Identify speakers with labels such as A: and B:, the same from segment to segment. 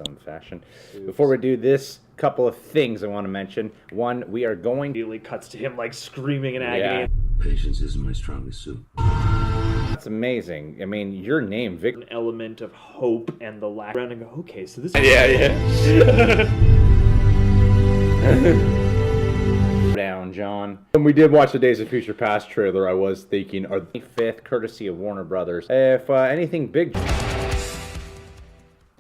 A: own fashion. Before we do this, couple of things I want to mention. One, we are going...
B: Immediately cuts to him, like, screaming in agony.
C: Patience isn't my strongest suit.
A: That's amazing. I mean, your name, Vic...
B: An element of hope and the lack... Around and go, okay, so this...
A: Yeah. Down, John. When we did watch the Days of Future Past trailer, I was thinking, are the 5th, courtesy of Warner Brothers. If anything big...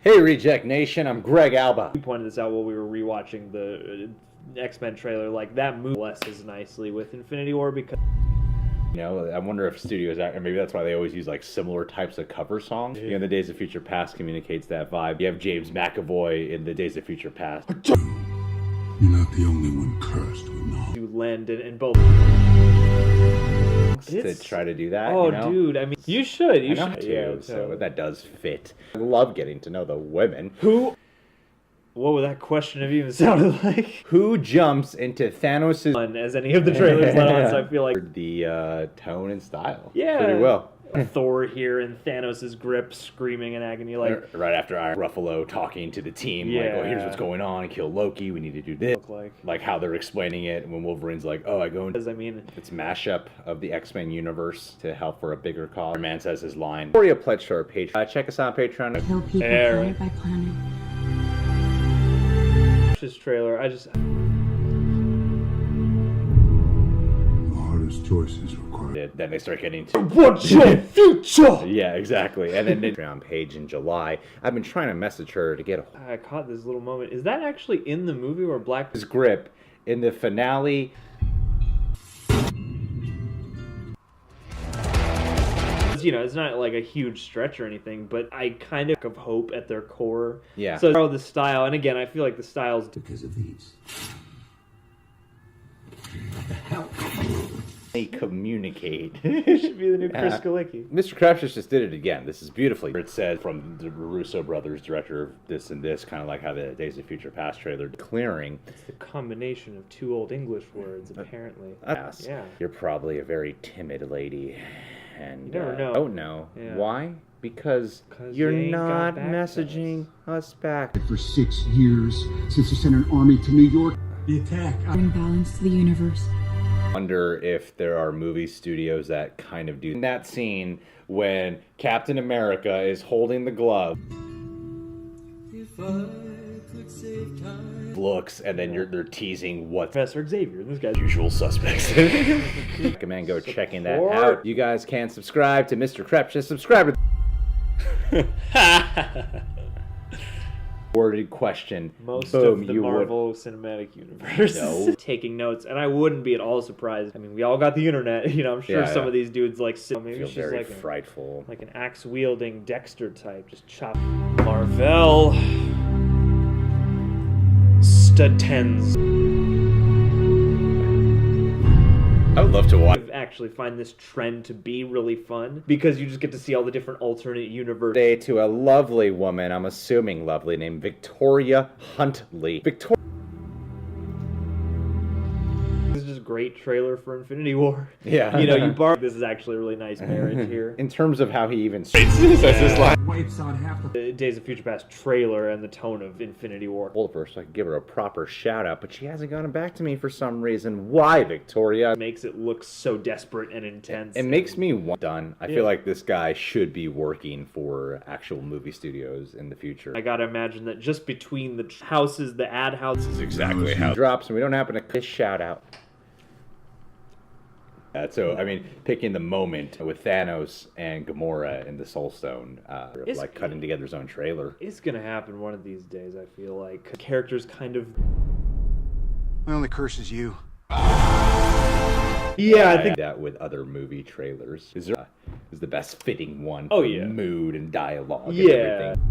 A: Hey, Reject Nation, I'm Greg Alba.
B: We pointed this out while we were rewatching the X-Men trailer. Like, that movie blesses nicely with Infinity War because...
A: You know, I wonder if studios, maybe that's why they always use like similar types of cover songs. You know, the Days of Future Past communicates that vibe. You have James McAvoy in the Days of Future Past.
C: You're not the only one cursed with knowledge.
B: You land in both.
A: To try to do that.
B: Oh,
A: you know?
B: dude, I mean, you should. You
A: should
B: should.
A: too. So that does fit. I love getting to know the women.
B: Who? What would that question have even sounded like?
A: Who jumps into Thanos'
B: as any of the trailers let on, so I feel like
A: the tone and style.
B: Yeah.
A: Pretty well.
B: Thor here in Thanos' grip, screaming in agony, like
A: right after Ruffalo talking to the team, like, "Oh, here's what's going on. Kill Loki. We need to do this." Like how they're explaining it when Wolverine's like, "Oh, I go."
B: I mean,
A: it's mashup of the X-Men universe to help for a bigger cause. Man says his line. Before you pledge to our page, check us out on Patreon.
D: Kill people planet by planet.
B: This trailer, I just.
C: Choices required.
A: Then they start getting to
B: what's your future?
A: Yeah, exactly. And then on page in July, I've been trying to message her to get a...
B: I caught this little moment. Is that actually in the movie where
A: His grip in the finale?
B: You know, it's not like a huge stretch or anything, but I kind of hope at their core.
A: Yeah.
B: So the style, and again, I feel like the style's
C: because of these.
A: What the hell? They communicate.
B: It should be the new Chris Galicki.
A: Mr. Krabs just did it again. This is beautifully. It said from the Russo brothers, director of this and this, kind of like how the Days of Future Past trailer clearing.
B: It's the combination of two old English words, apparently.
A: Yes.
B: Yeah.
A: You're probably a very timid lady, and
B: you never know.
A: Oh no.
B: Yeah.
A: Why? Because you're not messaging us back.
E: For 6 years since they sent an army to New York.
C: The attack.
D: Bring balance to the universe.
A: Wonder if there are movie studios that kind of do that scene when Captain America is holding the glove.
F: If I could save time.
A: Looks, and then they're teasing what
B: Professor Xavier. This guy's
A: usual suspects. Recommend go checking that out. You guys can subscribe to Mr. Kreps. Just subscribe to worded question.
B: Most
A: Boom,
B: of the
A: you
B: Marvel Cinematic Universe.
A: No.
B: Taking notes, and I wouldn't be at all surprised. I mean, we all got the internet. You know, I'm sure some of these dudes like maybe
A: feel
B: she's
A: very
B: like
A: frightful,
B: like an axe wielding Dexter type, just chop. Marvel. Statens.
A: I would love to watch.
B: I actually find this trend to be really fun because you just get to see all the different alternate universes.
A: Day to a lovely woman, I'm assuming lovely, named Victoria Huntley. Victoria.
B: This is just a great trailer for Infinity War.
A: Yeah.
B: You know, this is actually a really nice marriage here.
A: In terms of how he even
E: Wipes out half
B: the Days of Future Past trailer and the tone of Infinity War.
A: Hold her so I can give her a proper shout out, but she hasn't gotten back to me for some reason. Why, Victoria?
B: It makes it look so desperate and intense.
A: It makes me done. I feel like this guy should be working for actual movie studios in the future.
B: I gotta imagine that just between the houses, the ad houses.
A: This is exactly how it drops, and we don't happen to this shout out. So, I mean, picking the moment with Thanos and Gamora in the Soul Stone, like cutting together his own trailer.
B: It's gonna happen one of these days, I feel like. Characters kind of...
E: My only curse is you.
B: Yeah, I think
A: that with other movie trailers is the best fitting one.
B: Oh,
A: for
B: yeah.
A: Mood and dialogue.
B: Yeah.
A: And everything.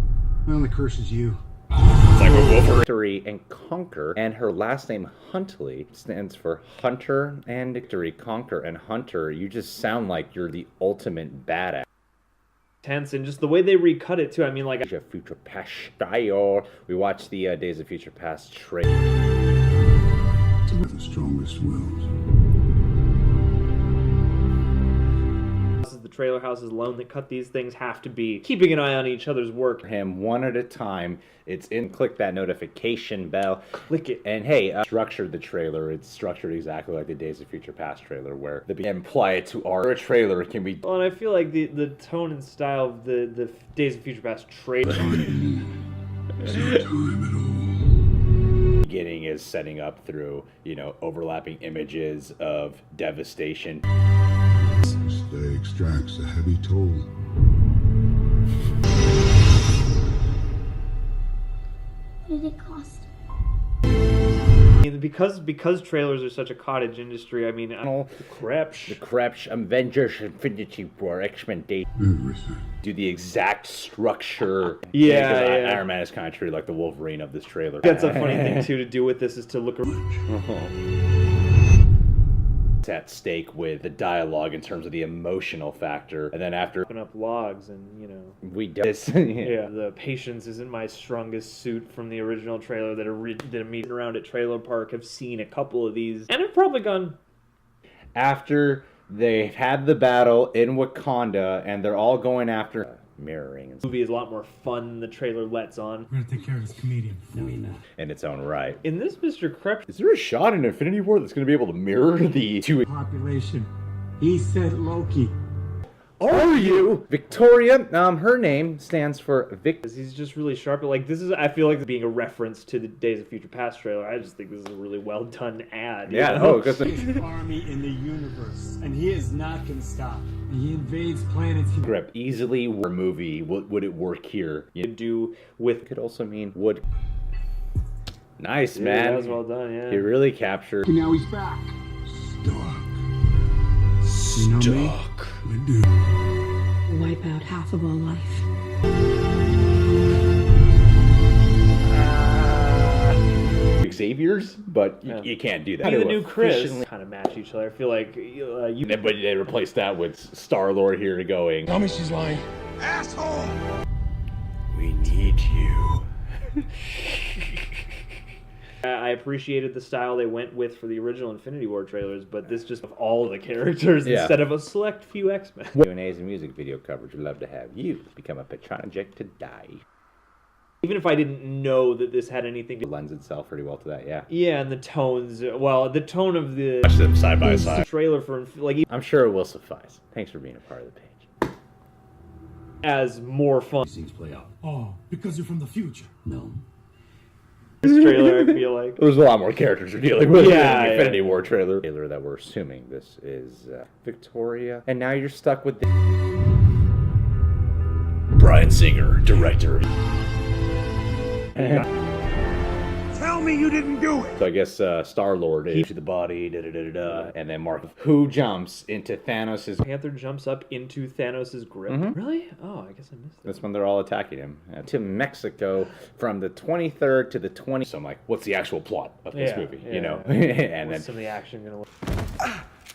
E: My only curse is you.
A: It's like Victory and Conquer, and her last name Huntley stands for Hunter and Victory, Conquer and Hunter. You just sound like you're the ultimate badass.
B: Tense, and just the way they recut it too. I mean, like
A: Future Past style. We watched the Days of Future Past trailer.
C: The strongest wills.
B: this is the trailer houses alone that cut these things have to be keeping an eye on each other's work.
A: Him one at a time. It's in. Click that notification bell.
B: Click it.
A: And hey, structured the trailer. It's structured exactly like the Days of Future Past trailer, where the imply it to our trailer can be.
B: Well, and I feel like the tone and style of the Days of Future Past trailer.
A: Beginning is setting up through, you know, overlapping images of devastation.
C: Each day extracts a heavy toll.
D: What did it cost?
B: And because trailers are such a cottage industry, I mean, the
A: Krebs, Avengers, Infinity War, X-Men,
C: Everything.
A: do the exact structure.
B: Yeah,
A: because
B: yeah.
A: Iron Man is kind of treated like the Wolverine of this trailer.
B: That's a funny thing too to do with this is to look
A: It's at stake with the dialogue in terms of the emotional factor, and then after
B: open up logs and, you know,
A: we do this,
B: yeah, the patience isn't my strongest suit from the original trailer that a meeting around at Trailer Park have seen a couple of these and have probably gone.
A: After they've had the battle in Wakanda and they're all going after mirroring and
B: The movie is a lot more fun than the trailer lets on.
E: We're gonna take care of this comedian. No, you're not.
A: in its own right.
B: In this, Mr. Krebs,
A: Is there a shot in Infinity War that's going to be able to mirror the two?
E: Population. He said Loki.
A: Are you Victoria? Her name stands for Vic.
B: he's just really sharp. Like, this is, I feel like being a reference to the Days of Future Past trailer. I just think this is a really well done ad.
A: Yeah,
B: you know?
A: because
E: Army in the universe, and he is not gonna stop. He invades planets.
A: Grip easily movie. Would it work here?
B: You can do with.
A: Could also mean would. Nice,
B: Yeah,
A: man.
B: that was well done. Yeah.
A: He really captured.
E: And now he's back.
C: Stuck.
E: You know me?
C: We do.
D: Wipe out half of all life.
A: Xavier's, but
B: Yeah.
A: you can't do that.
B: Be the
A: To
B: new Chris
A: efficiently-
B: kind of match each other. I feel like you.
A: But they replaced that with Star-Lord here going.
C: Tell me she's lying.
A: We need you.
B: I appreciated the style they went with for the original Infinity War trailers, but this just of all the characters
A: Yeah.
B: instead of a select few X-Men.
A: Q&As and music video coverage. We'd love to have you become a Patronaject to die.
B: Even if I didn't know that this had anything to
A: It lends itself pretty well to that, yeah.
B: yeah, and the tones, well, the tone of the
A: Watch them side by side.
B: trailer for, like,
A: I'm sure it will suffice. Thanks for being a part of the page.
B: as more fun.
G: These things play out.
E: Oh, because you're from the future.
G: No.
B: This trailer, I feel like.
A: There's a lot more characters we're dealing with
B: Yeah,
A: in the Infinity
B: yeah.
A: War trailer. Trailer that we're assuming this is Victoria. And now you're stuck with the... Bryan Singer, director.
C: Tell me you didn't do it.
A: So I guess Star-Lord is to the body, da-da-da-da-da, and then Mark, who jumps into Thanos'
B: Panther jumps up into Thanos' grip. Really? Oh, I guess I missed that.
A: That's when they're all attacking him. To Mexico from the 23rd to the 20th. So I'm like, what's the actual plot of this
B: Yeah,
A: movie?
B: yeah.
A: You know? And
B: What's
A: then
B: some of the action gonna look?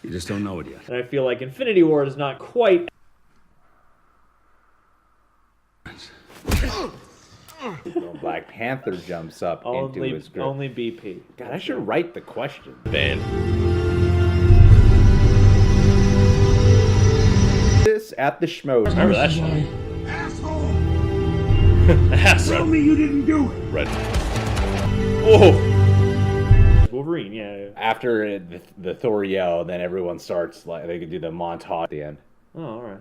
G: You just don't know it yet.
B: And I feel like Infinity War is not quite.
A: Black Panther jumps up into his grip.
B: Only BP.
A: God, I should write the question. Then this at the schmo.
B: Remember that shot?
C: Asshole.
B: Tell
C: me you didn't do it.
A: Red.
B: Oh! Wolverine, yeah.
A: After the Thor yell, then everyone starts like they could do the montage at the end.
B: Oh, alright.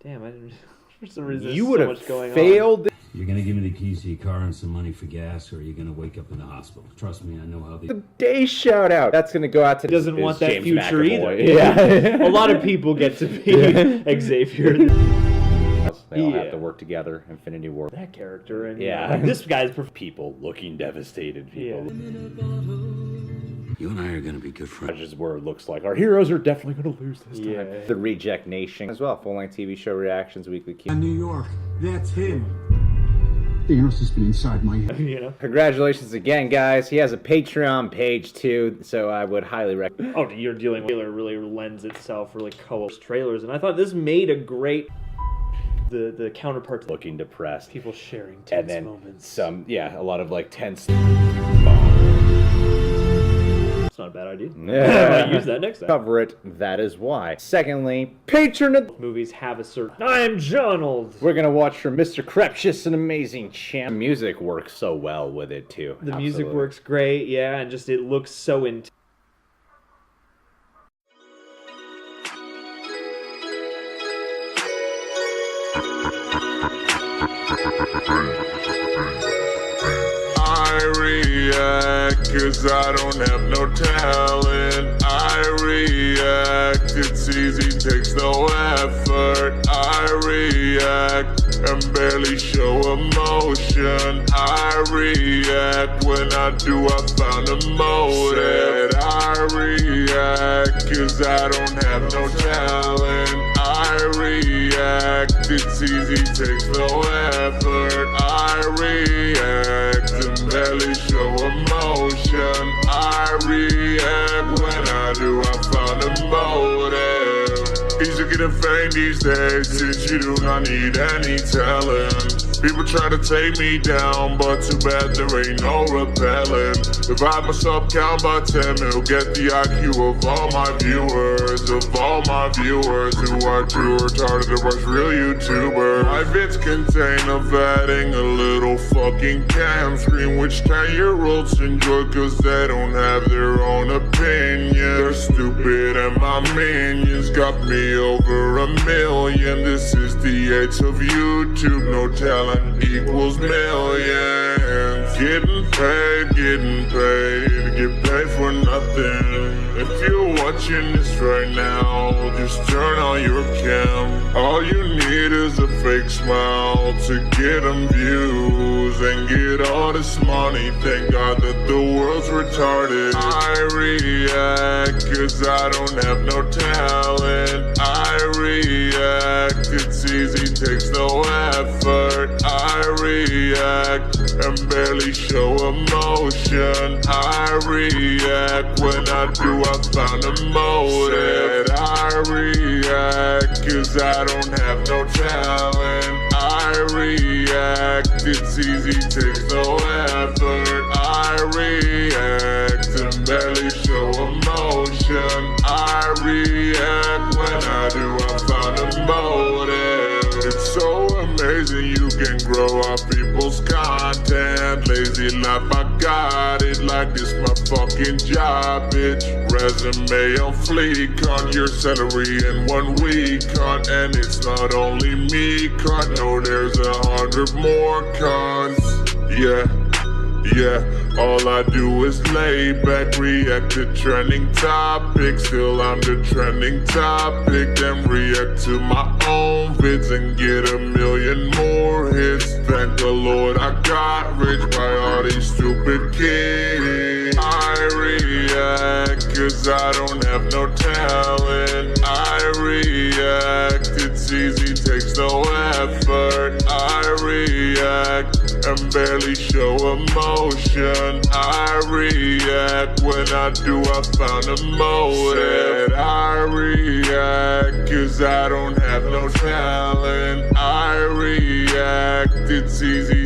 B: Damn, I didn't. For some reason,
A: You
B: there's
A: would
B: so
A: have
B: much going
A: failed.
G: You're gonna give me the keys to your car and some money for gas, or you're gonna wake up in the hospital. Trust me, I know how
A: The
G: the...
A: day shout out. That's gonna go out to.
B: He doesn't
A: is
B: want that
A: James
B: future
A: McAvoy.
B: either.
A: Yeah.
B: A lot of people get to be Xavier.
A: They all have
B: Yeah.
A: to work together. Infinity War.
B: That character, and
A: Yeah.
B: this guy's
A: People looking devastated. People.
G: You and I are gonna be good friends.
A: Judges where it looks like our heroes are definitely going to lose this time.
B: Yeah.
A: The Reject Nation as well. Full-length TV show reactions, weekly.
E: In New York, that's him. Thanos has been inside my head.
B: you know.
A: Congratulations again, guys. He has a Patreon page too, so I would highly recommend.
B: Oh, you're dealing with trailer really lends itself really co-op trailers, and I thought this made a great the counterpart to
A: Looking depressed,
B: people sharing
A: and
B: tense
A: then
B: moments.
A: a lot of like tense.
B: not a bad idea.
A: Yeah.
B: I might use that next time.
A: Cover it, that is why. Secondly, patron of...
B: Movies have a certain... I'm Jonald!
A: We're gonna watch for Mr. Crepshus, an amazing champ. The music works so well with it, too.
B: The music works great, yeah, and just it looks so intense.
H: I react cause I don't have no talent. I react, it's easy, takes no effort. I react and barely show emotion. I react, when I do I found a motive. I react cause I don't have no talent. I react, it's easy, takes no effort. I react and barely show emotion. I react, when I do I found a motive. Easy getting fame these days since you do not need any talent. People try to take me down, but too bad there ain't no repellent. Divide myself count by 10, it'll get the IQ of all my viewers. Of all my viewers who are too retarded to watch real YouTubers. My vids contain of adding a little fucking cam screen, which 10-year-olds enjoy cause they don't have their own opinion. They're stupid and my minions got me over 1 million. This is the age of YouTube, no talent equals millions. Getting paid, get paid for nothing. If you're watching this right now, just turn on your cam. All you need is a fake smile to get them views and get all this money. Thank God that the world's retarded. I react cause I don't have no talent. I react, it's easy, takes no effort. I react and barely show emotion. I react, when I do I found a motive. I react cause I don't have no talent. I react, it's easy, takes no effort. I react and barely show emotion. I react, when I do I found a motive. It's so amazing you can grow up people's content. Lazy life, I got it like this my fucking job, bitch. Resume on fleek, on your salary in 1 week, cunt. And it's not only me, cunt. No, there's 100 more cunts. Yeah, all I do is lay back, react to trending topics. Still I'm the trending topic, then react to my own vids and get 1 million more hits. Thank the Lord I got rich by all these stupid kids. I react cause I don't have no talent. I react, it's easy, takes no effort. I react and barely show emotion. I react, when I do I found a motive. I react cause I don't have no talent. I react, it's easy,